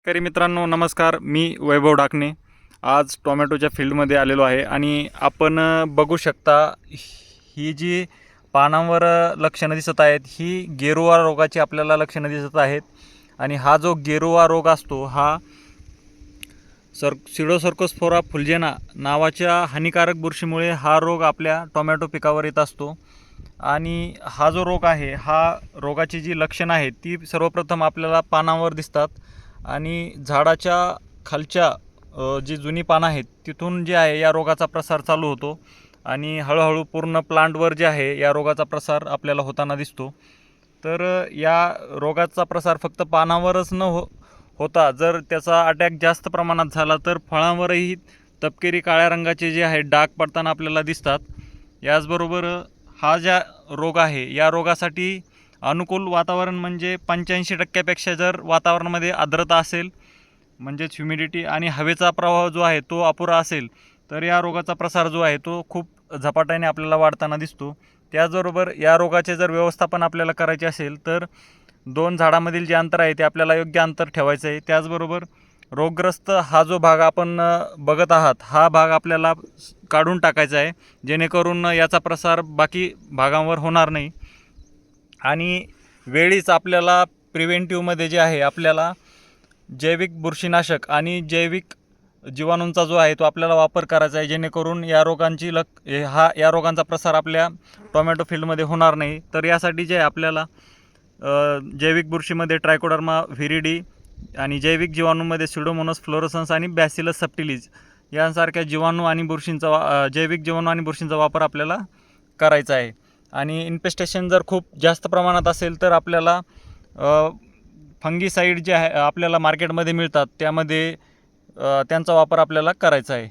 शेतकरी मित्रांनो नमस्कार. मी वैभव डाकणे आज टोमॅटोच्या फील्डमध्ये आलेलो आहे आणि आपण बघू शकता ही जी पानांवर लक्षणं दिसत आहेत ही गेरुवा रोगाची आपल्याला लक्षणं दिसत आहेत. आणि हा जो गेरुवा रोग असतो हा सिडोसर्कोस्पोरा फुल्जेना नावाच्या हानिकारक बुरशीमुळे हा रोग आपल्या टोमॅटो पिकावर येत असतो. आणि हा जो रोग आहे हा रोगाची जी लक्षणं आहेत ती सर्वप्रथम आपल्याला पानांवर दिसतात आणि झाडाच्या खालच्या जी जुनी पानं आहेत तिथून जे आहे या रोगाचा प्रसार चालू होतो आणि हळूहळू पूर्ण प्लांटवर जे आहे या रोगाचा प्रसार आपल्याला होताना दिसतो. तर या रोगाचा प्रसार फक्त पानावरच न होता जर त्याचा अटॅक जास्त प्रमाणात झाला तर फळांवरही तपकिरी काळ्या रंगाचे जे आहे डाग पडताना आपल्याला दिसतात. याचबरोबर हा ज्या रोग आहे या रोगासाठी अनुकूल वातावरण म्हणजे 85% जर वातावरणामध्ये आर्द्रता असेल म्हणजेच ह्युमिडिटी आणि हवेचा प्रवाह जो आहे तो अपुरा असेल तर या रोगाचा प्रसार जो आहे तो खूप झपाट्याने आपल्याला वाढताना दिसतो. त्याचबरोबर या रोगाचे जर व्यवस्थापन आपल्याला करायचे असेल तर 2 झाडामधील जे अंतर आहे ते आपल्याला योग्य अंतर ठेवायचं आहे. त्याचबरोबर रोगग्रस्त हा जो भाग आपण बघत आहात हा भाग आपल्याला काढून टाकायचा आहे जेणेकरून याचा प्रसार बाकी भागांवर होणार नाही. आणि वेळीच आपल्याला प्रिव्हेंटिव्हमध्ये जे आहे आपल्याला जैविक बुरशीनाशक आणि जैविक जीवाणूंचा जो आहे तो आपल्याला वापर करायचा आहे जेणेकरून या रोगांची या रोगांचा प्रसार आपल्या टोमॅटो फील्डमध्ये होणार नाही. तर यासाठी जे आहे आपल्याला जैविक बुरशीमध्ये ट्रायकोडर्मा व्हिरिडी आणि जैविक जीवाणूंमध्ये सिडोमोनस फ्लोरोसन्स आणि बॅसिलस सबटिलिस यांसारख्या जीवाणू आणि बुरशींचा जैविक जीवाणू आणि बुरशींचा वापर आपल्याला करायचा आहे. आणि इन्फेस्टेशन जर खूप जास्त प्रमाणात असेल तर आपल्याला फंगीसाईड जे आहे आपल्याला मार्केटमध्ये मिळतात त्यामध्ये त्यांचा वापर आपल्याला करायचा आहे.